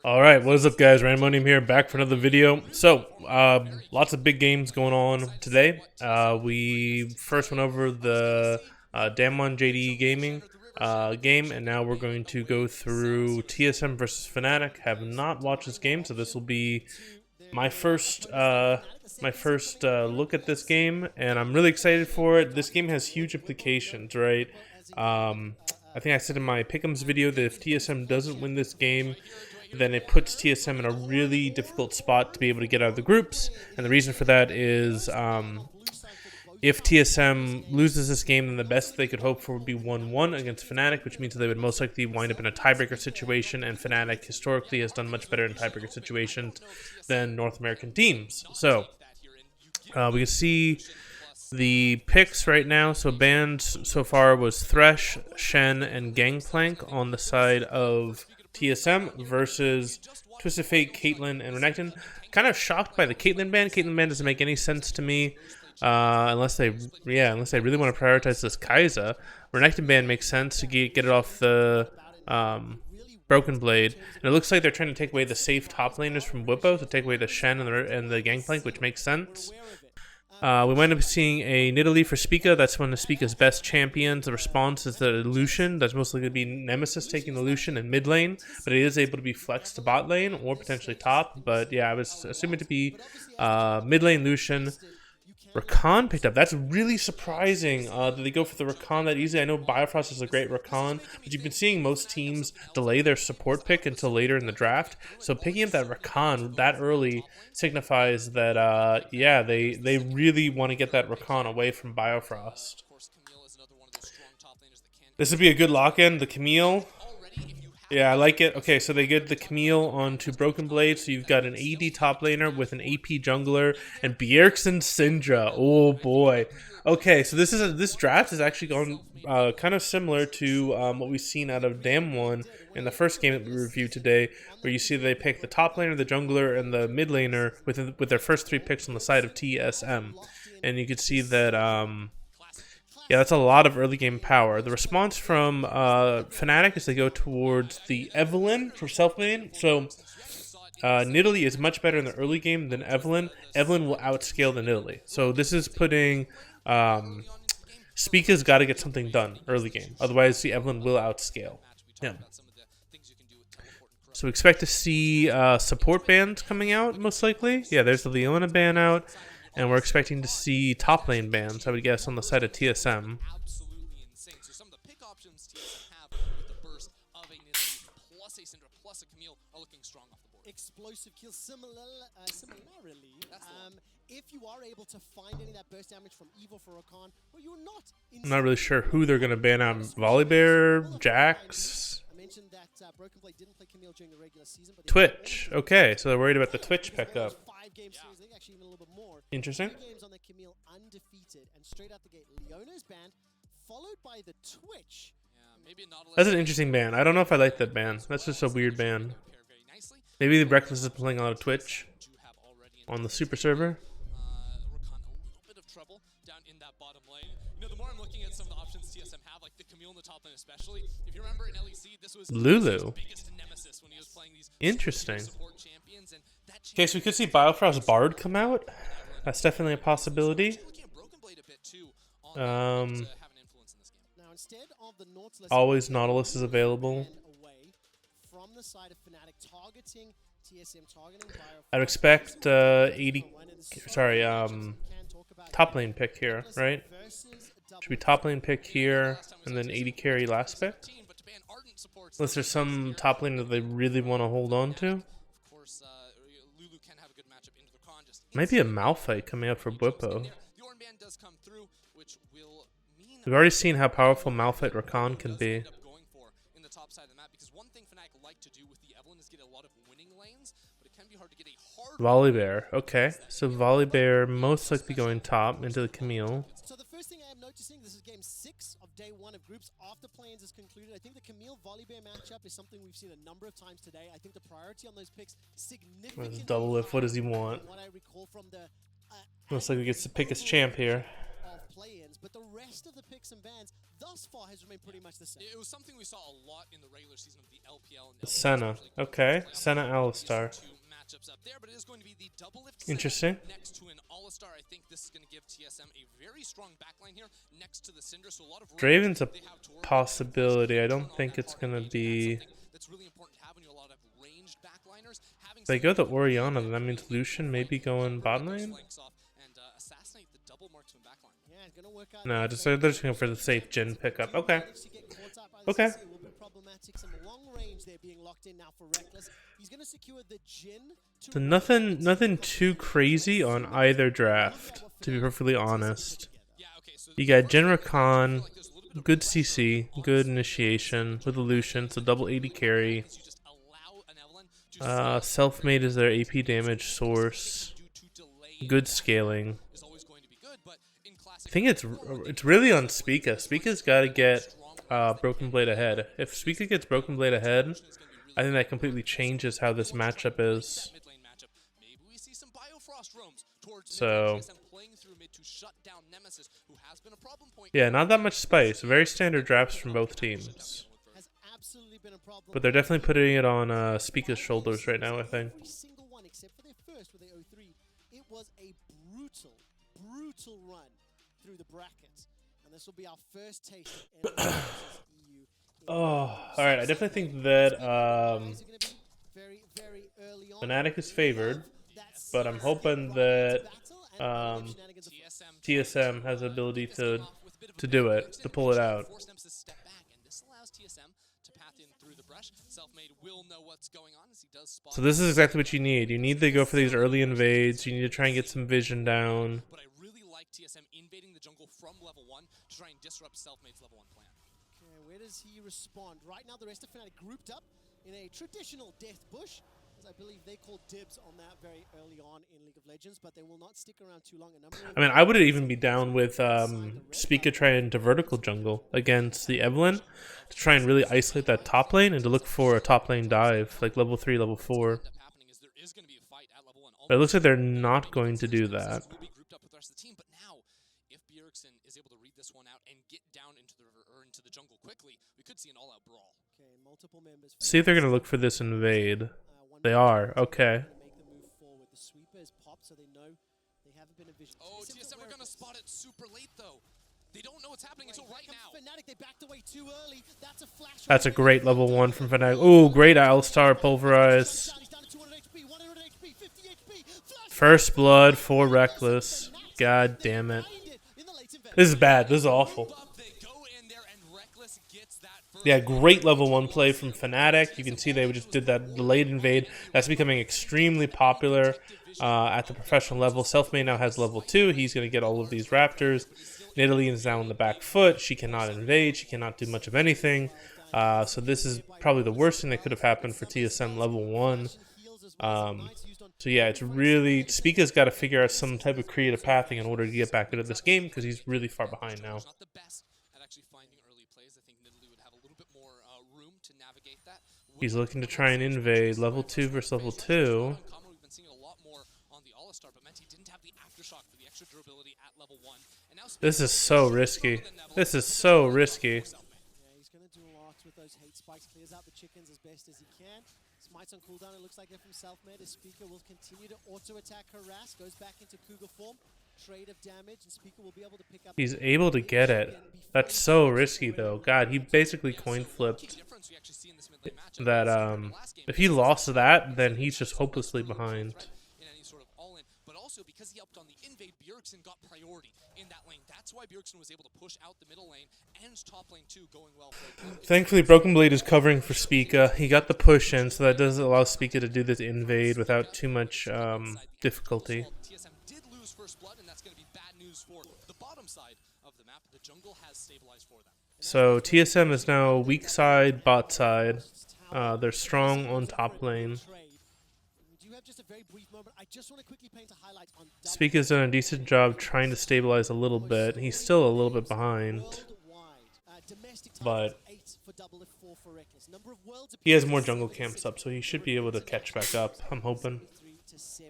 Alright, what is up guys, Randomonium here, back for another video. So, lots of big games going on today. We first went over the Damwon JD Gaming game, and now we're going to go through TSM versus Fnatic. Have not watched this game, so this will be my first look at this game, and I'm really excited for it. This game has huge implications, right? I think I said in my Pick'ems video that if TSM doesn't win this game, then it puts TSM in a really difficult spot to be able to get out of the groups. And the reason for that is if TSM loses this game, then the best they could hope for would be 1-1 against Fnatic, which means that they would most likely wind up in a tiebreaker situation, and Fnatic historically has done much better in tiebreaker situations than North American teams. So we can see the picks right now. So bans so far was Thresh, Shen, and Gangplank on the side of TSM versus Twisted Fate, Caitlyn, and Renekton. Kind of shocked by the Caitlyn ban. Caitlyn ban doesn't make any sense to me unless they really want to prioritize this Kai'Sa. Renekton ban makes sense to get it off the Broken Blade, and it looks like they're trying to take away the safe top laners from Whippo to take away the Shen and the Gangplank, which makes sense. We might up seeing a Nidalee for Spica. That's one of Spica's best champions. The response is the Lucian. That's mostly going to be Nemesis taking the Lucian in mid lane, but it is able to be flexed to bot lane or potentially top. But yeah, I was assuming to be mid lane Lucian. Rakan picked up. That's really surprising that they go for the Rakan that easy. I know Biofrost is a great Rakan, but you've been seeing most teams delay their support pick until later in the draft. So picking up that Rakan that early signifies that, yeah, they really want to get that Rakan away from Biofrost. This would be a good lock-in. The Camille. Yeah, I like it. Okay, so they get the Camille onto Broken Blade, so you've got an AD top laner with an AP jungler and Bjergsen Syndra. Oh boy. Okay, so this draft is actually going kind of similar to what we've seen out of Damwon in the first game that we reviewed today, where you see they pick the top laner, the jungler, and the mid laner with their first 3 picks on the side of TSM, and you can see that. Yeah, that's a lot of early game power. The response from Fnatic is they go towards the Evelynn for self lane. So Nidalee is much better in the early game than Evelynn. Evelynn will outscale the Nidalee. So this is putting Spica's got to get something done early game. Otherwise, the Evelynn will outscale him. So we expect to see support bans coming out, most likely. Yeah, there's the Leona ban out. And we're expecting to see top lane bans, I would guess, on the side of TSM. Absolutely insane. So some of the pick options TSM have with the burst of a Nidalee plus a Syndra plus a Camille are looking strong off the board. Explosive kills. Similarly, if you are able to find any of that burst damage from Evil for Rakan, well, you're not. I'm not really sure who they're going to ban out. Volibear, Jax, I mentioned that Broken Blade didn't play Camille during the regular season, but Twitch. Okay, so they're worried about the Twitch pickup. 5-game series, I think actually even a little bit more. Interesting. 2 games on the Camille undefeated, and straight out the gate, Leona's banned, followed by the Twitch. Yeah, maybe not. That's an interesting ban. I don't know if I like that ban. That's just a weird ban. Maybe the Reckless is playing a lot of Twitch on the super server. Rakan a little bit of trouble down in that bottom lane. You know, the more I'm looking at some of the options TSM have, like the Camille in the top lane especially, if you remember in LEC, this was Lulu. his biggest nemesis when he was playing these Interesting. support champions, and that Okay, so we could see Biofrost Bard come out. That's definitely a possibility. looking at Broken Blade a bit too on that, have an influence in this game. Now, instead of the Nautilus, Always Nautilus is available. away from the side of Fnatic, targeting TSM, targeting I'd expect 80. Sorry, top lane pick here, right? Should be top lane pick here, and then 80 carry last pick. Unless there's some top lane that they really want to hold on to. Of course, Lulu can have a good matchup into the con. Just Might be a Malphite coming out for Whippo. the Ornn ban does come through, which will mean We've already seen how powerful Malphite Rakan can be. end up going for in the top side of the map, because one thing Fnatic like to do with the Evelynn is get a lot of winning lanes, but it can be hard to get a hard Volibear. Okay, so Volibear most likely going top into the Camille. So the first thing I am noticing, this is game 6 of day 1 of groups after play-ins is concluded. I think the Camille Volibear matchup is something we've seen a number of times today. I think the priority on those picks significantly Double lift. What does he want? what I recall from the Looks like he gets to pick his champ here. of play-ins, but the rest of the picks and bans thus far has remained pretty much the same. It was something we saw a lot in the regular season of the LPL. And Senna. Okay. Senna Alistar. Matchups up there, but it is going to be the double lift Interesting. next to an All-Star. I think this is going to give TSM a very strong backline here next to the Cinder. So a lot of Draven's a possibility. I don't think it's gonna be. That's really important to have when you a lot of ranged backliners. If they go to Orianna, then that means Lucian may be going bot lane. And assassinate the double marksman backline. Yeah, it's gonna work out. No, they're just going for the safe Jhin pickup. Okay. Okay. Some long range there being locked in now for Reckless. He's gonna secure the Jhin. So nothing too crazy on either draft, to be perfectly honest. You got Jhin Rakan, good CC, good initiation with a Lucian, so double 80 carry. Self-made is their AP damage source. Good scaling. I think it's really on Spica. Spica's got to get Broken Blade ahead. If Spica gets Broken Blade ahead, I think that completely changes how this matchup is. So, yeah, not that much spice. Very standard drafts from both teams. But they're definitely putting it on Spica's shoulders right now, I think. Every single one except for their first with their 0-3, it was a brutal run through the brackets. And this will be our first taste of EU. Oh, alright. I definitely think that Fnatic is favored, but I'm hoping that TSM has the ability to do it, to pull it out. So this is exactly what you need. You need to go for these early invades. You need to try and get some vision down. But I really like TSM invading the jungle from level 1 to try and disrupt Selfmade's level 1 plan. Okay, where does he respond? Right now the rest of Fnatic grouped up in a traditional death bush. I believe they called dibs on that very early on in League of Legends, but they will not stick around too long. I mean, I would even be down with Spica trying to vertical jungle against the Evelynn to try and really isolate that top lane and to look for a top lane dive, like level 3, level 4. But it looks like they're not going to do that. But now, if Bjergsen is able to read this one out and get down into the river or into the jungle quickly, we could see an all-out brawl. Okay, multiple members. See if they're going to look for this invade. They are. Okay. Oh, TSM are gonna spot it super late though. They don't know what's happening until right now. Fnatic, they backed away too early. That's a flash. That's a great level 1 from Fnatic. Ooh, great Alistar pulverize. First blood for Reckless. God damn it. This is bad. This is awful. Yeah, great level 1 play from Fnatic. You can see they just did that delayed invade. That's becoming extremely popular at the professional level. Selfmade now has level 2. He's going to get all of these Raptors. Nidalee is now on the back foot. She cannot invade. She cannot do much of anything. So this is probably the worst thing that could have happened for TSM level 1. So yeah, it's really... Spica's got to figure out some type of creative pathing in order to get back into this game because he's really far behind now. He's looking to try and invade level 2 versus level 2. This is so risky. This is so risky. Yeah, he's going to do a lot with those hate spikes. Clears out the chickens as best as he can. Smites on cooldown. It looks like they're from Selfmade. His Spica will continue to auto-attack harass. Goes back into Cougar form. Trade of damage, and Spica will be able to pick up. He's able to get it. That's so risky, though. God, he basically coin flipped that. If he lost that, then he's just hopelessly behind. But also because he helped on the invade, Bjergsen got priority in that lane. That's why Bjergsen was able to push out the middle lane and top lane too, going well for him. Thankfully, Broken Blade is covering for Spica. He got the push in, so that does allow Spica to do this invade without too much difficulty. TSM did lose first blood, and that's going to be bad news for the bottom side of the map. The jungle has stabilized for them. So TSM is now weak side, bot side. They're strong on top lane. Spica's done a decent job trying to stabilize a little bit. He's still a little bit behind. But he has more jungle camps up, so he should be able to catch back up, I'm hoping. These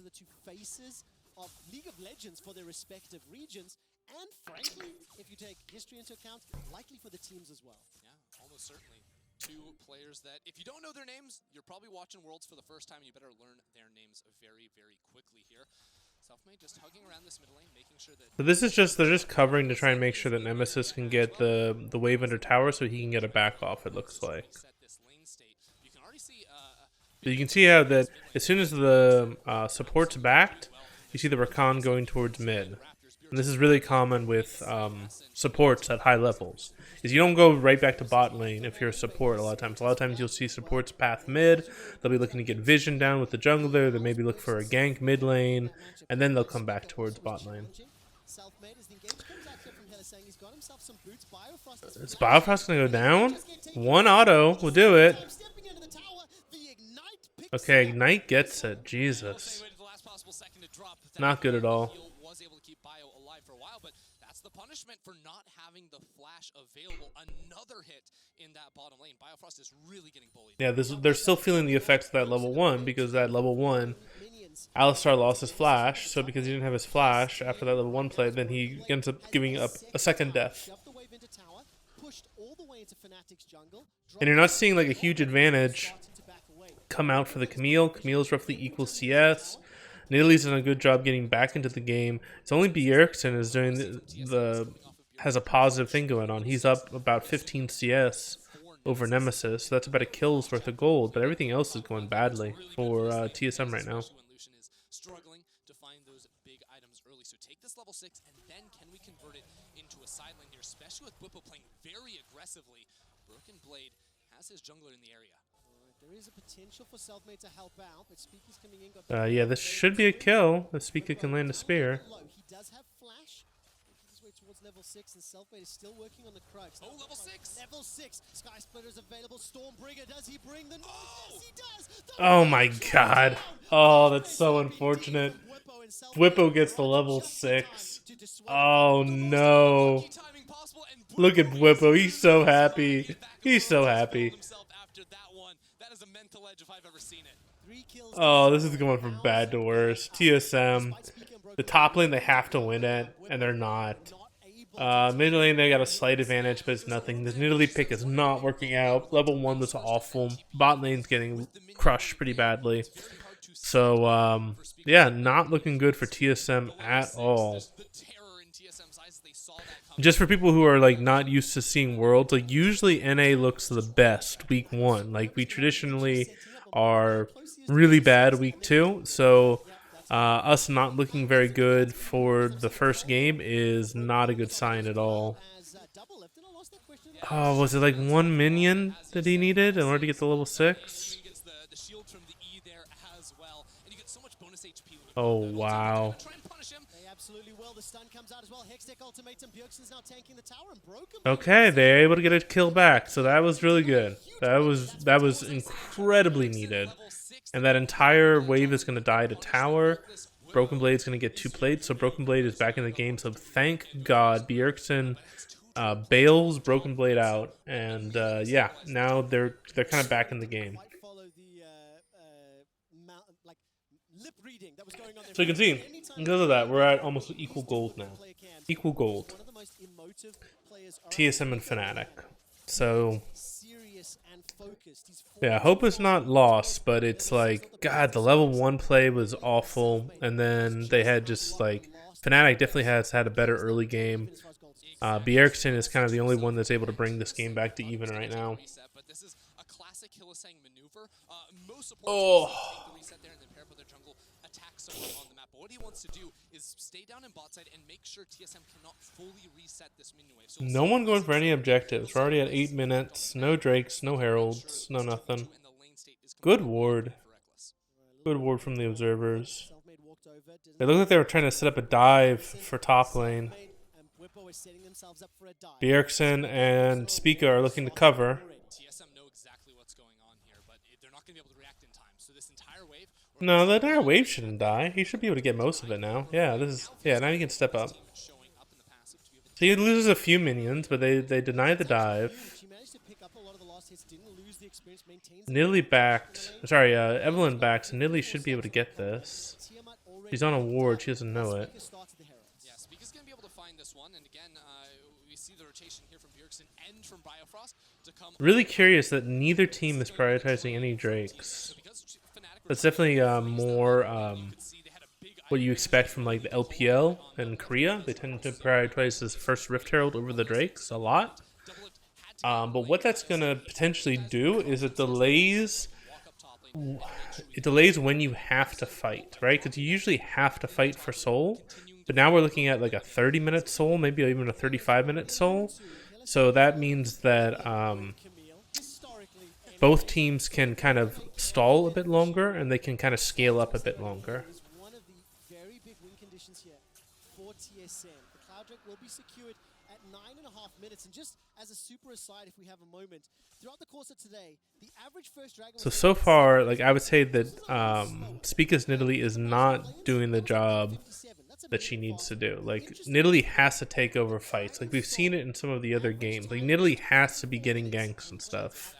are the two faces of League of Legends for their respective regions, And frankly, if you take history into account, likely for the teams as well. Yeah, almost certainly. Two players that, if you don't know their names, you're probably watching Worlds for the first time, and you better learn their names very, very quickly here. Selfmade just hugging around this middle lane, making sure that... So this is just, they're just covering to try and make sure that Nemesis can get the wave under tower so he can get a back off, it looks like. So you can see how that as soon as the support's backed, you see the Rakan going towards mid. And this is really common with supports at high levels. Is you don't go right back to bot lane if you're a support a lot of times. A lot of times you'll see supports path mid. They'll be looking to get vision down with the jungler. They maybe look for a gank mid lane. And then they'll come back towards bot lane. Is Biofrost going to go down? One auto will do it. Okay, Ignite gets it. Jesus. Not good at all. Was able to keep Bio alive for a while, but that's the punishment for not having the flash available. Another hit in that bottom lane. Biofrost is really getting bullied. Yeah, they're still feeling the effects of that level 1 because that level 1, Alistar lost his flash. So because he didn't have his flash after that level 1 play, then he ends up giving up a second death. And you're not seeing like a huge advantage come out for the Camille. Camille's roughly equal CS. Nidalee done a good job getting back into the game. It's only Bjergsen is doing has a positive thing going on. He's up about 15 CS over Nemesis. So that's about a kill's worth of gold. But everything else is going badly for TSM right now. Struggling to find those big items early. So take this level 6 and then can we convert it into a side lane here, especially with Bwipo playing very aggressively. Broken Blade has his jungler in the area. There is a potential for Selfmade to help out, but Speaker's coming in. Yeah, this should be a kill. The Speaker can land a spear. He does have flash. His way towards level 6, and Selfmade is still working on the Crux. Oh, level 6! Level 6. Sky Splitter is available. Stormbringer, does he bring the noise? Yes, he does. Oh my god. Oh, that's so unfortunate. Bwipo gets the level 6. Oh no. Look at Bwipo. He's so happy. He's so happy. Oh, this is going from bad to worse. TSM, the top lane they have to win it, and they're not. Mid lane they got a slight advantage, but it's nothing. This Nidalee pick is not working out. Level 1 was awful. Bot lane's getting crushed pretty badly. So, yeah, not looking good for TSM at all. Just for people who are like not used to seeing Worlds, like usually NA looks the best week 1. Like we traditionally are really bad week 2, so us not looking very good for the first game is not a good sign at all. Oh, was it like 1 minion that he needed in order to get the level 6? Oh wow. Okay, they're able to get a kill back, so that was really good. That was incredibly needed. And that entire wave is going to die to tower. Broken Blade's going to get 2 plates, so Broken Blade is back in the game. So thank God Bjergsen bails Broken Blade out, and yeah, now they're kind of back in the game. So you can see, because of that, we're at almost equal gold now. Equal gold. TSM and Fnatic. So, yeah, hope is not lost, but it's like, God, the level 1 play was awful, and then they had just like, Fnatic definitely has had a better early game. Bjergsen is kind of the only one that's able to bring this game back to even right now. Oh. On the map, but what he wants to do is stay down in bot side and make sure TSM cannot fully reset this minion wave. So no one going for any objectives. We're already at 8 minutes. No Drakes, no Heralds, no nothing. Good ward. Good ward from the observers. They look like they were trying to set up a dive for top lane. Bjergsen and Spica are looking to cover. TSM know exactly what's going on here, but they're not going to be able to react in time. So this entire wave. No, the entire wave shouldn't die. He should be able to get most of it now. Yeah, now he can step up. So he loses a few minions, but they deny the dive. Nidalee backed. Sorry, Evelyn backed, so Nidalee should be able to get this. She's on a ward, she doesn't know it. find this one, and again, we see the rotation here from Bjergsen and from Biofrost to come. Really curious that neither team is prioritizing any Drakes. That's definitely more what you expect from like the LPL and Korea. They tend to prioritize this first Rift Herald over the Drakes a lot. But what that's gonna potentially do is it delays when you have to fight, right? Because you usually have to fight for soul, but now we're looking at like a 30-minute soul, maybe even a 35-minute soul. So that means that both teams can kind of stall a bit longer, and they can kind of scale up a bit longer. One of the very big win conditions here for TSM. The Cloud Drake will be secured at 9.5 minutes. And just as a super aside, if we have a moment, throughout the course of today, the average first dragon. So far, like I would say that Speaker's Nidalee is not doing the job that she needs to do. Like Nidalee has to take over fights. Like we've seen it in some of the other games. Like Nidalee has to be getting ganks and stuff.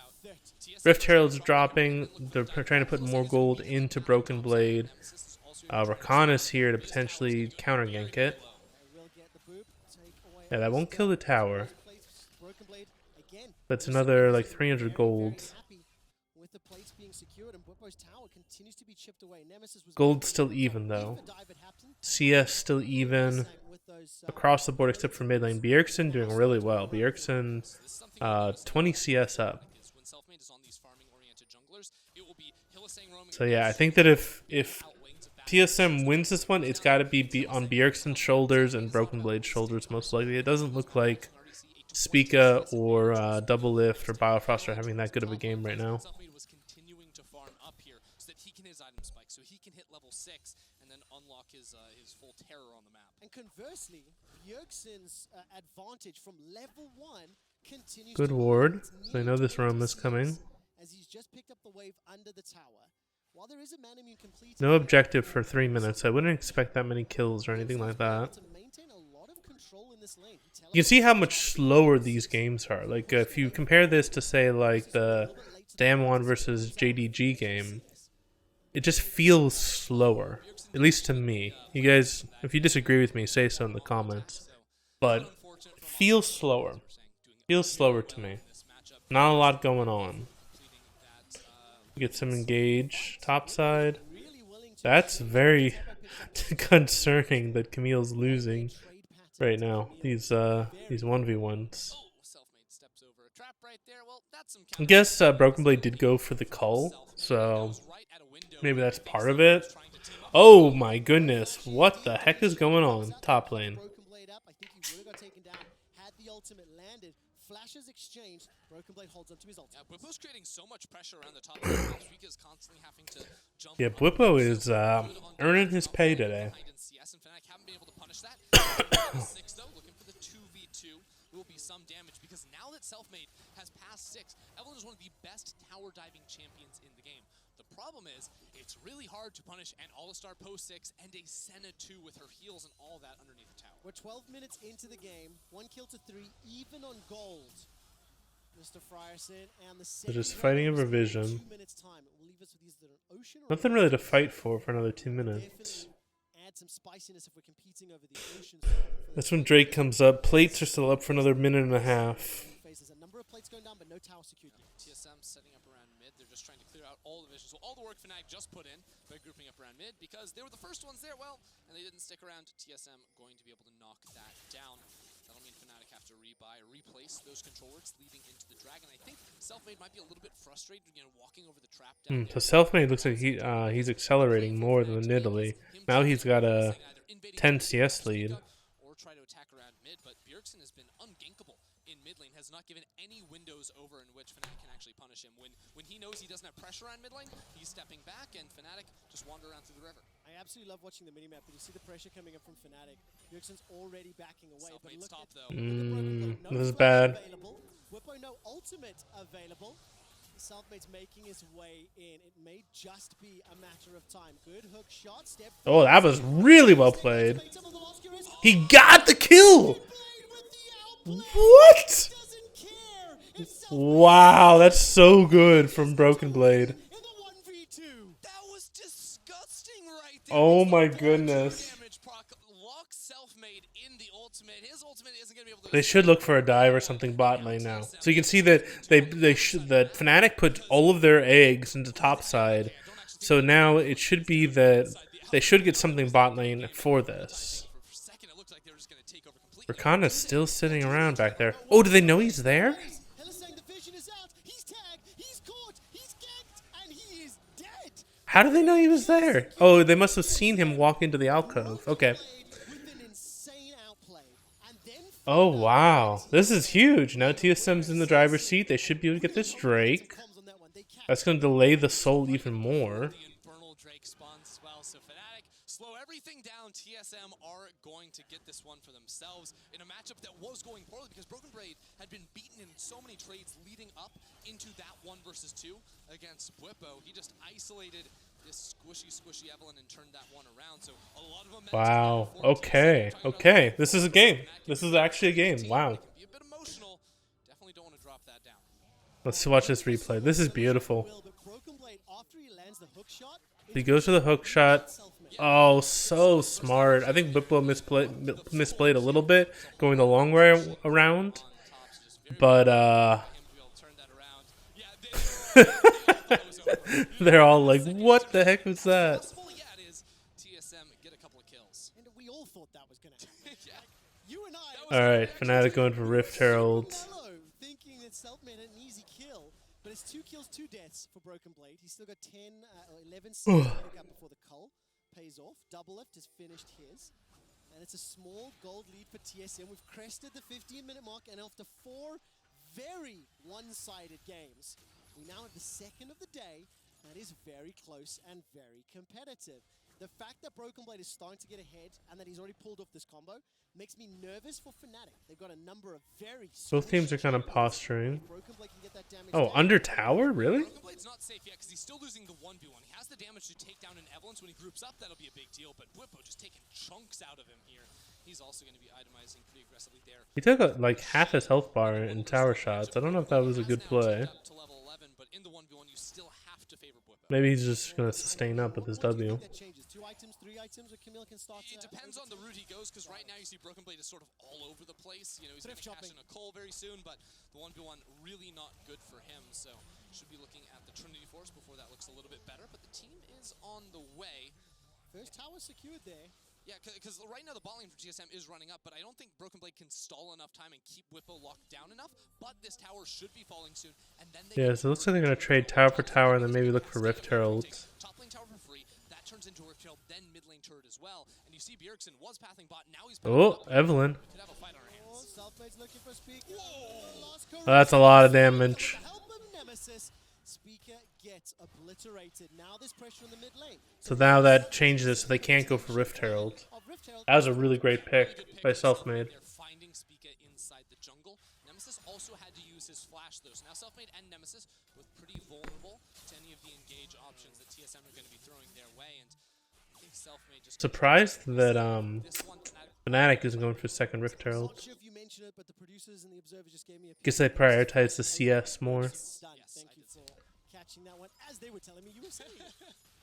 Rift Herald's dropping. They're trying to put more gold into Broken Blade. Rakana's here to potentially counter gank it. Yeah, that won't kill the tower. That's another like 300 gold. Gold's still even though. CS still even across the board except for mid lane. Bjergsen doing really well. Bjergsen 20 CS up. So yeah, I think that if TSM wins this one, it's got to be on Bjergsen's shoulders and Broken Blade's shoulders most likely. It doesn't look like Spica or Double Lift or Biofrost are having that good of a game right now. Was continuing to farm up here so that he can hit his item spike, so he can hit level 6 and then unlock his full terror on the map. And conversely, Bjergsen's advantage from level 1 continues. Good ward. So I know this roam is coming. As he's just picked up the wave under the tower. While there is a man immune complete, No objective for 3 minutes. I wouldn't expect that many kills or anything like that. You can see how much slower these games are. Like if you compare this to say like the Damwon versus JDG game, it just feels slower. At least to me. You guys, if you disagree with me, say so in the comments. But it feels slower. Feels slower to me. Not a lot going on. Get some engage topside. That's very concerning that Camille's losing right now. These 1v1s. I guess Broken Blade did go for the cull, so maybe that's part of it. Oh my goodness, what the heck is going on top lane? Flashes exchanged. Broken Blade holds onto his ultimate. Yeah, Bwipo's creating so much pressure around the top lane. Speaker is constantly having to jump. Yeah, Bwipo is earning his pay today. CS and Fnatic haven't been able to punish that. 6 though, looking for the 2v2. There will be some damage because now that Selfmade has passed 6, Evelynn is one of the best tower diving champions in the game. The problem is, it's really hard to punish an all-star post 6 and a Senna 2 with her heals and all that underneath the tower. We're 12 minutes into the game, 1 kill to 3, even on gold. Mr. Frierson and the They're just fighting a revision. 2 minutes time. It will leave us with either an ocean or Nothing really to fight for another 2 minutes. add some spiciness if we're competing over the ocean. That's when Drake comes up. Plates are still up for another minute and a half. There's a number of plates going down, but no tower secured. TSM setting up around mid. They're just trying to clear out all the vision. So all the work Fnatic just put in by grouping up around mid because they were the first ones there. Well, and they didn't stick around. TSM going to be able to knock that down. That'll mean Fnatic have to rebuy, replace those controllers leading into the dragon. I think Selfmade might be a little bit frustrated, walking over the trap down. So Selfmade looks like he's accelerating more than Nidalee. Now he's got a 10 CS lead. Or try to attack around mid, but Bjergsen has been ungankable in mid lane, has not given any windows over in which Fnatic can actually punish him. When he knows he doesn't have pressure on mid lane, he's stepping back, and Fnatic just wander around through the river. I absolutely love watching the minimap, but you see the pressure coming up from Fnatic. Bjergsen's already backing away. But look stop, at, though. This is bad. Bwipo, no ultimate available. Selfmade's making his way in. It may just be a matter of time. Good hook shot. Step. Oh, that was really well played. He got the kill! What? Wow, that's so good from Broken Blade. That was disgusting right there. Oh my goodness. Locks Selfmade in the ultimate They should look for a dive or something bot lane now. So you can see that that Fnatic put all of their eggs into top side. So now it should be that they should get something bot lane for this. Rakana's still sitting around back there. Oh, do they know he's there? How do they know he was there? Oh, they must have seen him walk into the alcove. Okay. Oh, wow. This is huge. Now TSM's in the driver's seat. They should be able to get this Drake. That's going to delay the soul even more. Slow everything down. TSM are going to get this one for themselves in a matchup that was going poorly because Broken Blade had been beaten in so many trades leading up into that 1 versus 2 against Bwipo. He just isolated this squishy Evelyn and turned that one around. So a lot of momentum. Wow. Okay. Okay. This is a game. This is actually a game. Wow. Be a bit emotional. Definitely don't want to drop that down. Let's watch this replay. This is beautiful. He goes for the hook shot. Oh, so smart. I think Bwipo misplayed a little bit, going the long way around. But, they're all like, what the heck was that? TSM get a couple of kills. And we all thought that was going to happen. You and I. Alright, Fnatic going for Rift Herald. Thinking that Selfmade had an easy kill, but it's 2 kills, 2 deaths for Broken Blade. He's still got 10 or 11 seconds to pick up before the cull pays off. Double Lift has finished his. And it's a small gold lead for TSM. We've crested the 15-minute mark, and after 4 very one-sided games, we now have the second of the day that is very close and very competitive. The fact that Broken Blade is starting to get ahead and that he's already pulled off this combo makes me nervous for Fnatic. They've got a number of very... Both teams are kind of posturing. Broken Blade can get that damage Oh, down. under tower? Really? Broken Blade's not safe yet because he's still losing the 1v1. He has the damage to take down an Evelyn, so when he groups up, that'll be a big deal. But Bwipo just taking chunks out of him here. He's also going to be itemizing pretty aggressively there. He took like half his health bar in tower shots. I don't know if that was a good play. Up to level 11, but in the 1v1, you still have to favor Bwipo. Maybe he's just going to sustain up with his W. That changes. 2 items, 3 items, or Camille can start. It depends on the route he goes, because right now you see Broken Blade is sort of all over the place. You know, he's going to cash in a Cole very soon, but the 1v1 really not good for him. So should be looking at the Trinity Force before that looks a little bit better. But the team is on the way. First tower secured there. Yeah, because right now the bot lane for TSM is running up, but I don't think Broken Blade can stall enough time and keep Bwipo locked down enough. But this tower should be falling soon, and then they Yeah, so it looks like they're going to trade tower for tower and then maybe look for Rift Herald. Top lane tower for free. That turns into Rift Herald, then mid lane turret as well. And you see Bjergsen was pathing bot, now he's Oh, Evelyn. We could have a fight on our hands. Selfmade's looking for Speaker. That's a lot of damage. Help him, Nemesis. Speaker gets obliterated. Now there's pressure in the mid lane. So now that changes it so they can't go for Rift Herald. That was a really great pick by Selfmade. They're finding Speaker inside the jungle. Nemesis also had to use his flash though. So now Selfmade and Nemesis both pretty vulnerable to any of the engage options that TSM are going to be throwing their way. And I think Selfmade just Surprised that this one Fnatic isn't going for second Rift Herald. Not sure if you mentioned it, but the producers and the observers just gave me a Guess they prioritize the CS more. Done. Thank you for catching that one. As they were telling me, you were saying.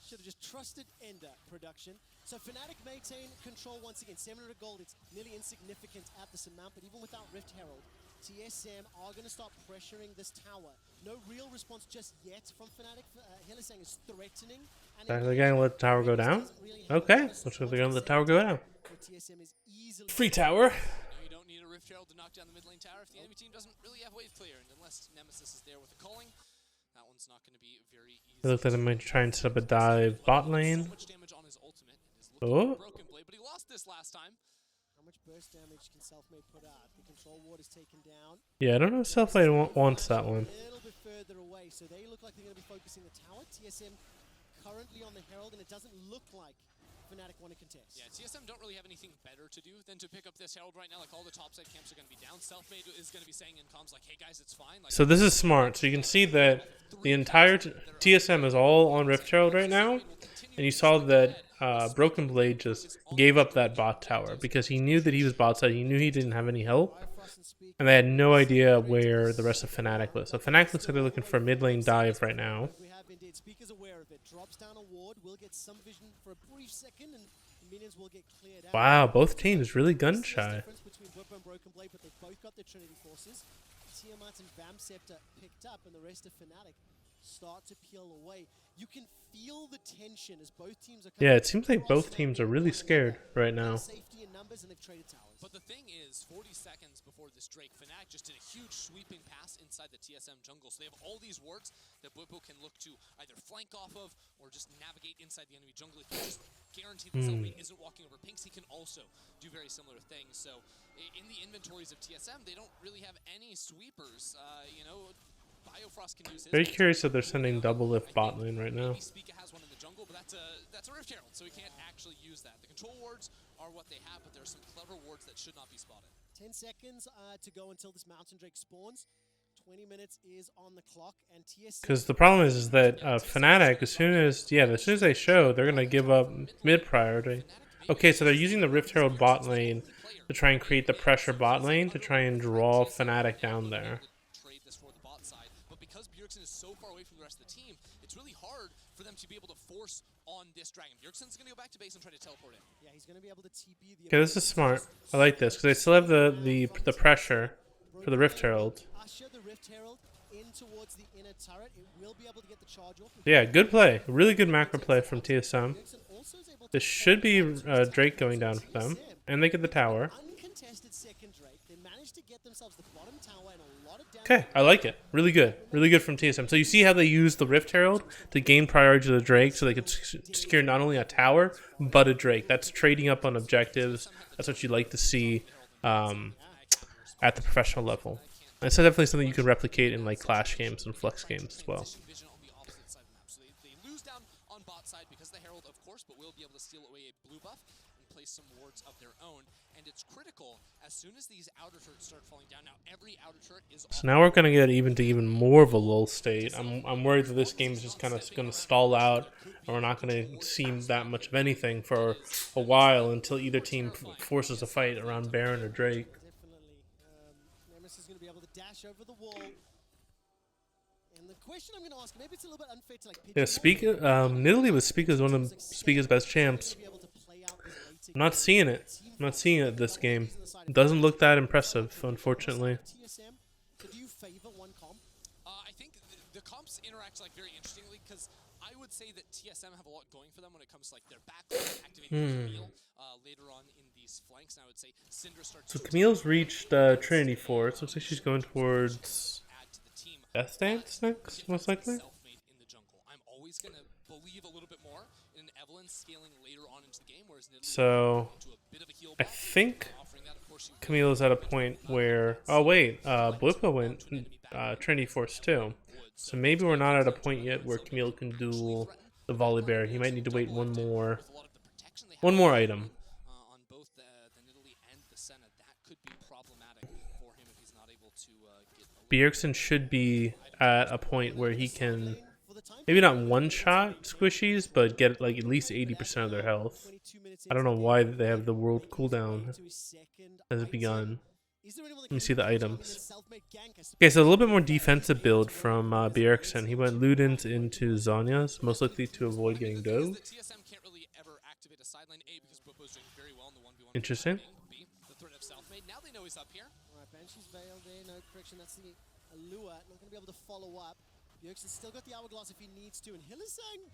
Should have just trusted Ender production. So Fnatic maintain control once again. 700 gold, it's nearly insignificant at this amount, but even without Rift Herald, TSM are going to start pressuring this tower. No real response just yet from Fnatic. Hylissang is threatening. They're going to let the tower go down? Okay, looks like they're going to let the tower go down. TSM is easily Free tower. you don't need a Rift Herald to knock down the mid lane tower if the enemy team doesn't really have wave clear. And unless Nemesis is there with a calling, that one's not going to be very easy. It looks like they might try and set up a dive bot lane. So much damage on his ultimate and is looking for Broken Blade, but he lost this last time. How much burst damage can Selfmade put out? The control ward is taken down. Yeah, I don't know if Selfmade wants that one. A little bit further away, so they look like they're going to be focusing the tower. TSM currently on the Herald, and it doesn't look like Fnatic want to contest. Yeah, TSM don't really have anything better to do than to pick up this Herald right now. Like, all the topside camps are going to be down. Selfmade is going to be saying in comms, like, hey guys, it's fine. Like, So this is smart. So you can see that the entire TSM is all on Rift Herald right now. And you saw that Broken Blade just gave up that bot tower because he knew that he was bot side. He knew he didn't have any help. And they had no idea where the rest of Fnatic was. So Fnatic looks like they're looking for a mid lane dive right now. We have indeed. Speaker's aware of it. Drops down a ward. Will get some vision for a brief second and Minions will get cleared out. Wow, both teams really gun This shy. difference between Bwipo and Broken Blade, but they've both got their Trinity Forces. Tiamat and Vam Scepter picked up, and the rest of Fnatic start to peel away. You can feel the tension as both teams are Yeah, it seems like both teams are really scared right now. Safety in numbers, and they've traded towers. But the thing is, 40 seconds before this Drake, Fnatic just did a huge sweeping pass inside the TSM jungle. So they have all these wards that Bwipo can look to either flank off of or just navigate inside the enemy jungle. If you just guarantee that Selfmade isn't walking over pinks, he can also do very similar things. So in the inventories of TSM, they don't really have any sweepers. You know, Biofrost can use his. Very curious if they're sending double lift bot lane right now. Maybe Spica has one in the jungle, but that's a Rift Herald, so he can't actually use that. The control wards are what they have, but there are some clever wards that should not be spotted. 10 seconds to go until this Mountain Drake spawns. 20 minutes is on the clock, and TSM... Because the problem is that Fnatic, as soon as they show, they're gonna give up mid priority. Okay, so they're using the Rift Herald bot lane to try and create the pressure bot lane to try and draw Fnatic down there. Trade this for the bot side, but because Bjergsen is so far away from the rest of the team, it's really hard for them to be able to force on this dragon. Bjergsen's gonna go back to base and try to teleport in. Yeah, he's gonna be able to TP the... Okay, this is smart. I like this because they still have the pressure for the Rift Herald. Usher the Rift Herald in towards the inner turret. It will be able to get the charge off. Yeah, good play. Really good macro play from TSM. Bjergsen also is able to... This should be Drake going down for them, and they get the tower. Uncontested second Drake. They managed to get themselves the bottom tower and a lot of damage. Okay, I like it. Really good. Really good from TSM. So you see how they use the Rift Herald to gain priority to the Drake so they could secure not only a tower, but a Drake. That's trading up on objectives. That's what you like to see at the professional level. And it's definitely something you can replicate in like Clash games and Flex games as well. Vision on the opposite side of the map. So they lose down on bot side because of the Herald, of course, but will be able to steal away a blue buff and place some wards of their own. And it's critical as soon as these outer turrets start falling down. Now every outer turret is... So now we're gonna get even more of a lull state. I'm worried that this game is just kind of gonna stall out, and we're not gonna see that much of anything for a while until either team forces a fight around Baron or Drake. Definitely. Nemesis is going to be able to dash over the wall. And the question I'm going to ask, maybe it's a little bit unfair to like... Yeah, Spica, Nidalee with Spica is one of Spica's best champs. I'm not seeing it. I'm not seeing it this game. It doesn't look that impressive, unfortunately. TSM, so do you favor one comp? I think the comps interact like very interestingly because I would say that TSM have a lot going for them when it comes to like their backline, activating Camille later on in these flanks. And I would say Syndra starts. So Camille's reached Trinity Force. Looks like she's going towards Death Dance next, most likely. Selfmade in the jungle. I'm always gonna believe a little bit more in Evelyn scaling later on into the game, whereas Nidalee So into a bit of a heal I buff, think offering that, of course, you Camille's at a point where... Oh wait, Bwipo went Trinity Force too. So maybe we're not at a point yet where Camille can duel the Volley Bear. He might need to wait one more item. on both the Nidalee and the Senna. That could be problematic for him if he's not able to get a Bjergsen should be at a point where he can maybe not one-shot squishies, but get like at least 80% of their health. I don't know why they have the world cooldown has begun. Let me see the items. Okay, so a little bit more defensive build from Bjergsen. He went Ludens into Zonya's, most likely to avoid getting dove. The TSM can't really ever activate a sideline A because Bwipo's doing very well in the 1v1. Interesting. B, the threat of Selfmade. Now they know he's up here. Alright, Banshee's Veil there, no correction, that's the Allure. Not going to be able to follow up. Bjergsen's still got the Hourglass if he needs to, and Hylissang,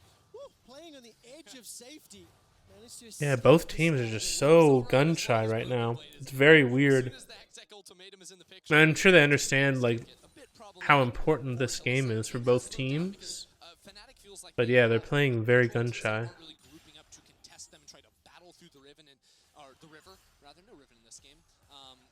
playing on the edge of safety. Yeah, both teams are just so gun shy right now. It's very weird. And I'm sure they understand like how important this game is for both teams. But yeah, they're playing very gun shy.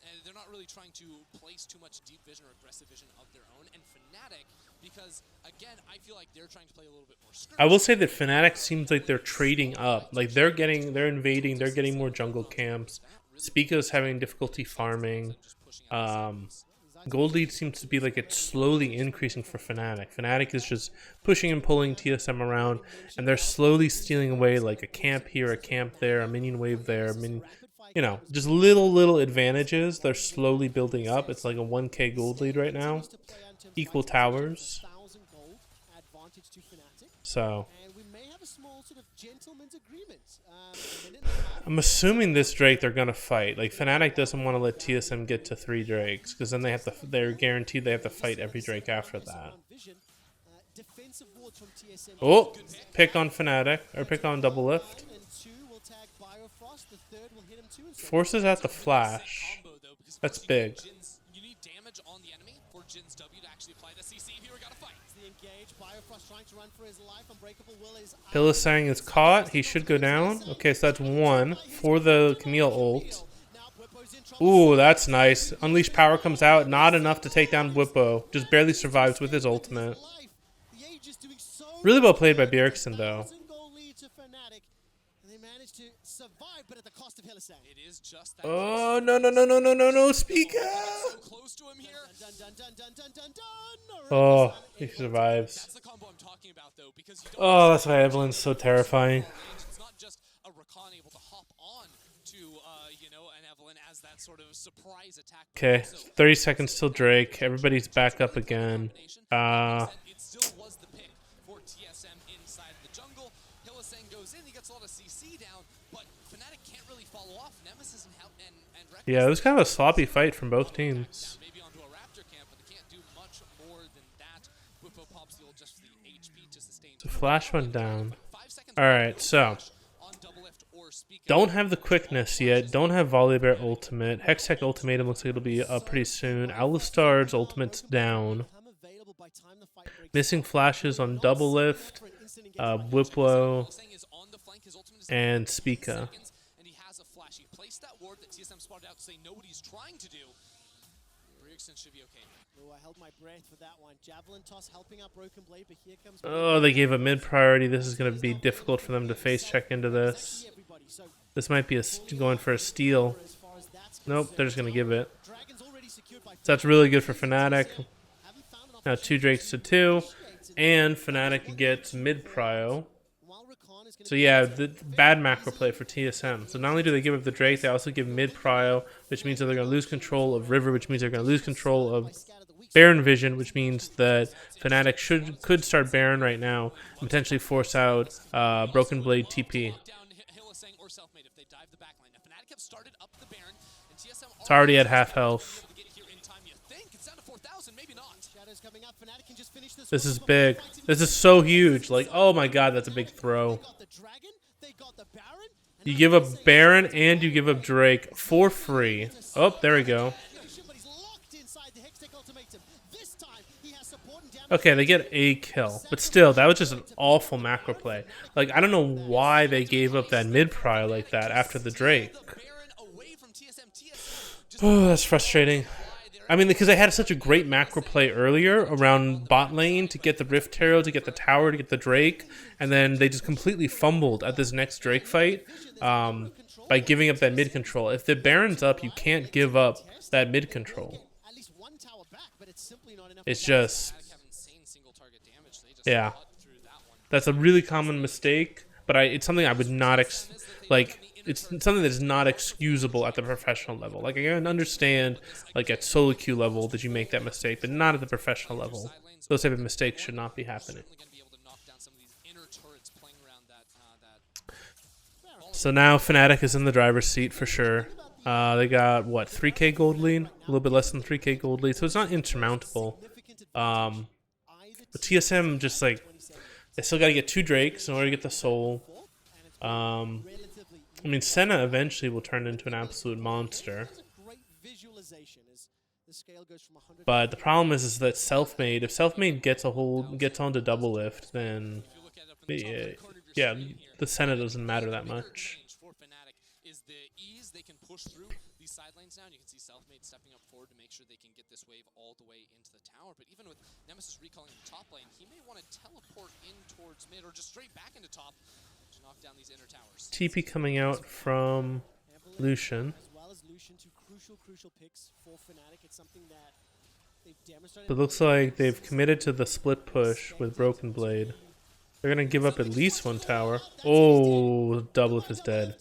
And they're not really trying to place too much deep vision or aggressive vision of their own. And Fnatic, because again, I feel like they're trying to play a little bit more skirmish. I will say that Fnatic seems like they're trading up. Like they're invading, they're getting more jungle camps. Spica's having difficulty farming. Gold lead seems to be like it's slowly increasing for Fnatic. Fnatic is just pushing and pulling TSM around, and they're slowly stealing away like a camp here, a camp there, a minion wave there, you know, just little advantages. They're slowly building up. It's like a 1k gold lead right now. Equal towers. So And we may have a small sort of gentleman's agreement. A minute and a half. I'm assuming this Drake they're gonna fight. Like Fnatic doesn't want to let TSM get to 3 Drakes because then they're guaranteed they have to fight every Drake after that. Defensive wards from TSM. Oh, pick on Fnatic or pick on Double Lift. And 2 will tag Biofrost. The third will hit him too. Forces out the flash. That's big. You need damage on the enemy for Jin's W to actually apply the CC. Here we gotta fight. The engage. Biofrost trying to run for his life. Unbreakable Will is out. Pillisang is caught. He should go down. Okay, so that's 1 for the Camille ult. Now Bwipo's in trouble. Ooh, that's nice. Unleash power comes out. Not enough to take down Bwipo. Just barely survives with his ultimate. The Age is doing so Really well played by Bjergsen, though. 1,000-goal lead to Fnatic, and they managed to survive, but at the cost of Hillisang. It is just that. Oh, no, Speaker! So close to him here. Dun. Oh, he survives. That's the combo I'm talking about, though, because you don't Oh, that's why Evelyn's so terrifying. it's not just a Rakan able to hop on to, an Evelyn as that sort of surprise attack. Okay, 30 seconds till Drake. Everybody's back up again. It still was the pick for TSM inside the jungle. Hillisang goes in, he gets a lot of CC down, but Fnatic can't really follow off. Nemesis and Rex Yeah, it was kind of a sloppy fight from both teams. maybe onto a Raptor camp, but they can't do much more than that. Bwipo pops the ult just for the HP to sustain. The flash went down. 5 seconds Alright, so on double lift or speak. don't have the quickness yet. Don't have Volibear ultimate. Hextech ultimatum looks like it'll be up pretty soon. Alistar's ultimate's down. Become available by time the fight breaks. Missing flashes on Double Lift, Whiplo, Hillisang is on the flank, his ultimate is and 10 Spica. seconds, and he has a flash. He placed that ward that TSM spotted out to say know what he's trying to do. Bjergsen should be okay. Oh, I held my breath for that one. Javelin toss helping out Broken Blade, but here comes Oh, they gave a mid priority. This is going to be difficult for them to face check into this. everybody. So This might be going for a steal. as far as that's Nope, they're just going to give it. Dragon's already secured by So that's really good for Fnatic. haven't found an Now 2 Drakes to 2. And Fnatic gets mid prio. while Rakan is going So yeah, the bad macro play for TSM. So not only do they give up the Drake, they also give mid prio, which means that they're going to lose control of River, which means they're going to lose control of Baron Vision, which means that Fnatic could start Baron right now and potentially force out Broken Blade TP. Down Hillisang or Selfmade if they dive the backline. Now Fnatic have started up the Baron, and TSM It's already at half health. to get here in time. You think it's down to 4,000, maybe not. Shadows coming up. Fnatic can just finish this. This is big. This is so huge. Like, oh my god, that's a big throw. Got the Dragon, they got the Baron. And You now give up Hillisang Baron and you give up Drake for free. Oh, there we go. but he's locked inside the Hextech ultimatum. This time he has support and damage. Okay, they get a kill. But still, that was just an awful macro play. Like, I don't know why they gave up that mid prio like that after the Drake. Baron away from TSM. TSM Oh, that's frustrating. I mean, because they had such a great macro play earlier around bot lane to get the Rift Herald, to get the tower, to get the Drake, and then they just completely fumbled at this next Drake fight by giving up that mid control. If the Baron's up, you can't give up that mid control. At least one tower back, but it's simply not enough. It's just, have insane single target damage. They just yeah. cut through that one. That's a really common mistake, but it's something I would not it's something that is not excusable at the professional level. Like, I can understand, like, at solo queue level that you make that mistake, but not at the professional level. Those type of mistakes should not be happening. Certainly going to be able to knock down some of these inner turrets playing around that. So now Fnatic is in the driver's seat for sure. They got, what, 3k gold lead? A little bit less than 3k gold lead, so it's not insurmountable. But TSM just, like, they still got to get 2 Drakes in order to get the soul. I mean, Senna eventually will turn into an absolute monster. Great visualization as the scale goes from 100. But the problem is that Selfmade, if Selfmade gets onto Double Lift, then yeah, the Senna doesn't matter that much. For Fnatic is the ease they can push through these side lanes now. And you can see Selfmade stepping up forward to make sure they can get this wave all the way into the tower. But even with Nemesis recalling the top lane, he may want to teleport in towards mid or just straight back into top to knock down these inner towers. TP coming out from Lucian. As well as Lucian, two crucial picks for Fnatic. It's something that they've demonstrated. It looks like they've committed to the split push with Broken Blade. They're going to give up at least 1 tower. Oh, Double Lift is dead.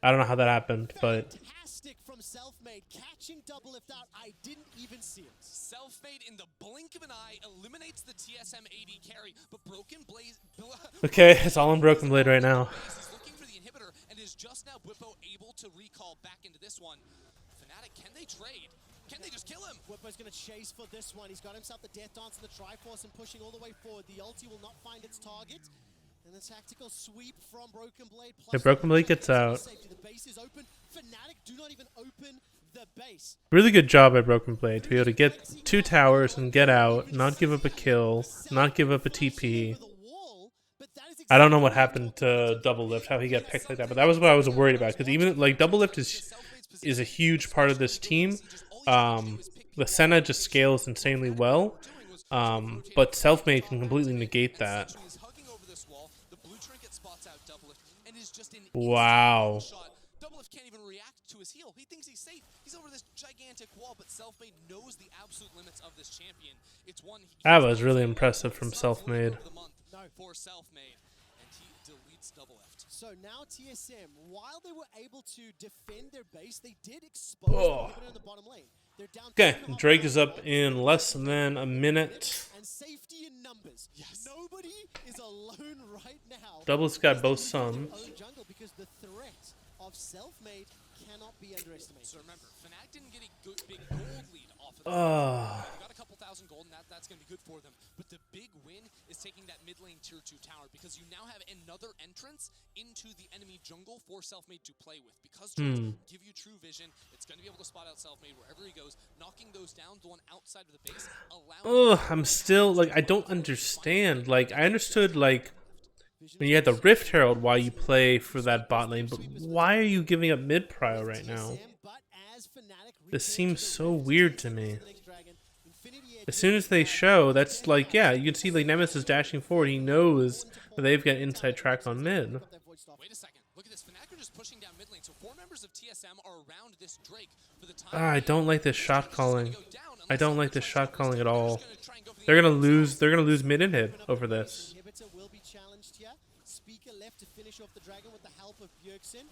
I don't know how that happened, but Fantastic from Selfmade, catching Double Lift out. I didn't even see it. Self-made in the blink of an eye eliminates the TSM AD carry, but Broken Blade. Okay, it's all on Broken Blade right now. He's looking for the inhibitor, and is just now Bwipo able to recall back into this one. Fnatic, can they trade? Can they just kill him? Bwipo's going to chase for this one. He's got himself the Death Dance and the Triforce and pushing all the way forward. The ulti will not find its target. And the tactical sweep from Broken Blade. Yeah, Broken Blade gets out. The base is open. Fnatic do not even open the base. Really good job by Broken Blade to be able to get 2 towers and get out, not give up a kill, not give up a TP. I don't know what happened to Double Lift, how he got picked like that, but that was what I was worried about. Because even like Double Lift is a huge part of this team. The Senna just scales insanely well, but Selfmade can completely negate that. Wow. Doublelift can't even react to his heal. He thinks he's safe. He's over this gigantic wall, but Selfmade knows the absolute limits of this champion. It's one. That was really impressive from Selfmade. For Selfmade, and he deletes Doublelift. So now TSM, while they were able to defend their base, they did expose in the bottom lane. They're down. Okay, Drake is up in less than a minute. And safety in numbers. Yes. Nobody is alone right now. Double's got both sons. Jungle, because the threat of Selfmade cannot be underestimated. So remember, Fnatic didn't get a good big gold lead off of them. Got a couple thousand gold, and that's going to be good for them. But the big win is taking that mid lane tier 2 tower, because you now have another entrance into the enemy jungle for Selfmade to play with. Because give you true vision, it's going to be able to spot out Selfmade wherever he goes, knocking those down, the one outside of the base. I'm still like, I don't understand. Like, I understood like when you had the Rift Herald why you play for that bot lane, but why are you giving up mid prio right now? This seems so weird to me. As soon as they show, that's like, yeah, you can see like Nemesis dashing forward. He knows that they've got inside track on mid. Wait a second. Look at this. Fnatic are just pushing down mid lane. So 4 members of TSM are around this Drake for the time. I don't like this shot calling. I don't like this shot calling at all. They're gonna lose mid inhib over this. Will be challenged here. Speaker left to finish off the dragon with the help of Bjergsen.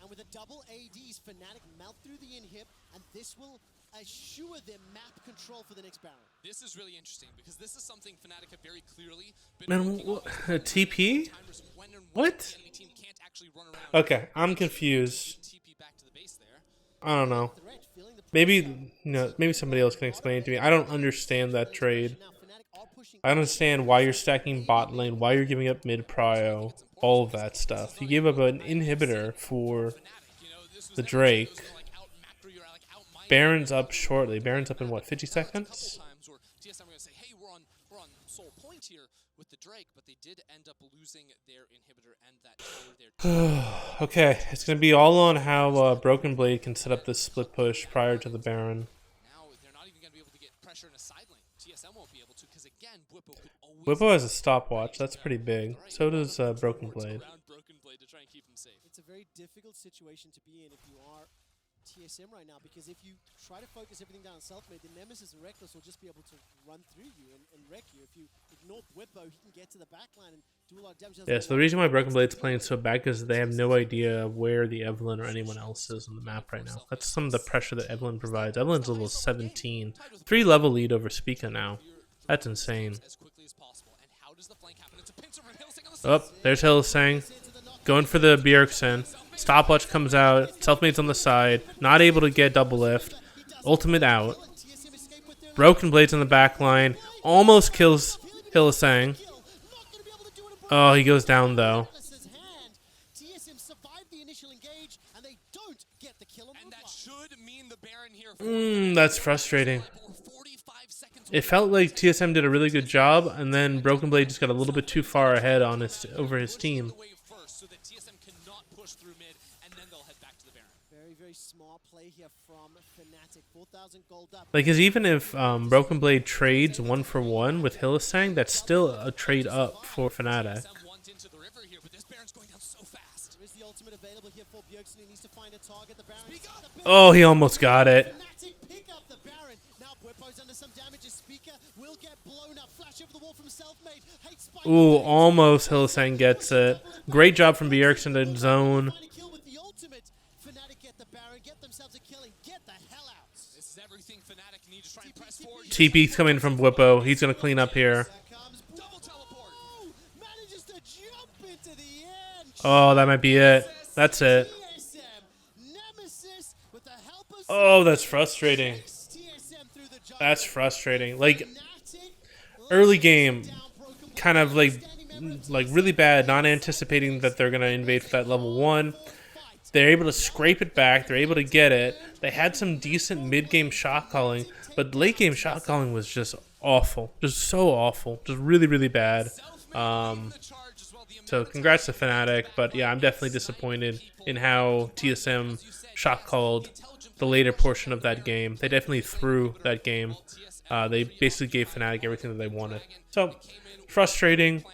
And with a double ADs, Fnatic melt through the inhib, and this will assure them map control for the next Baron. This is really interesting, because this is something Fnatic have very clearly been Man, TP? What? Okay, I'm confused. I don't know. Maybe somebody else can explain it to me. I don't understand that trade. I understand why you're stacking bot lane, why you're giving up mid prio, all of that stuff. You gave up an inhibitor for the Drake. Baron's up shortly. Baron's up in what, 50 seconds? TSM are going to say, hey, we're on sole point here with the Drake, but they did end up losing their inhibitor and that tower there. Okay, it's going to be all on how Broken Blade can set up this split push prior to the Baron. Now they're not even going to be able to get pressure in a side lane. TSM won't be able to, because again, Bwipo could always... Bwipo has a stopwatch. That's pretty big. So does Broken Blade. It's a very difficult situation to be in if you are TSM right now, because if you try to focus everything down on Selfmade, the Nemesis and Reckless will just be able to run through you and wreck you. If you ignore Bwipo, he can get to the backline and do a lot of damage. Yeah, so the reason why Broken Blade's playing so bad is they have no idea where the Evelynn or anyone else is on the map right now. That's some of the pressure that Evelynn provides. Evelynn's level 17. 3 level lead over Spica now. That's insane. Oh, there's Hylissang. Going for the Bjergsen. Stopwatch comes out. Selfmade's on the side. Not able to get double lift. Ultimate out. Broken Blade's on the back line. Almost kills Hylissang. Oh, he goes down though. That's frustrating. It felt like TSM did a really good job, and then Broken Blade just got a little bit too far ahead on over his team. Very smart play here from Fnatic. 4,000 gold up. Like, cause even if Broken Blade trades 1-for-1 with Hylissang, that's still a trade up for Fnatic. Oh, he almost got it. Ooh, almost Hylissang gets it. Great job from Bjergsen to zone. TP's coming from Whippo. He's going to clean up here. Manages to jump into the air. Oh, that might be it. That's it. TSM Nemesis with the help of Oh, that's frustrating. TSM through the jungle. That's frustrating. Like, Fnatic early game, kind of like really bad, not anticipating that they're going to invade for that level 1. They're able to scrape it back. They're able to get it. They had some decent mid-game shot calling, but late-game shot calling was just awful. Just so awful. Just really, really bad. So congrats to Fnatic, but yeah, I'm definitely disappointed in how TSM shot called the later portion of that game. They definitely threw that game. They basically gave Fnatic everything that they wanted. So, frustrating.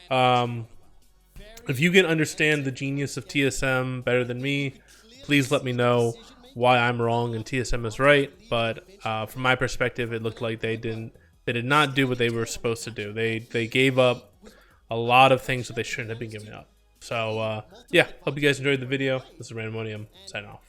If you can understand the genius of TSM better than me, please let me know why I'm wrong and TSM is right. But from my perspective, it looked like they did not do what they were supposed to do. They gave up a lot of things that they shouldn't have been giving up. So yeah, hope you guys enjoyed the video. This is Randomonium signing off.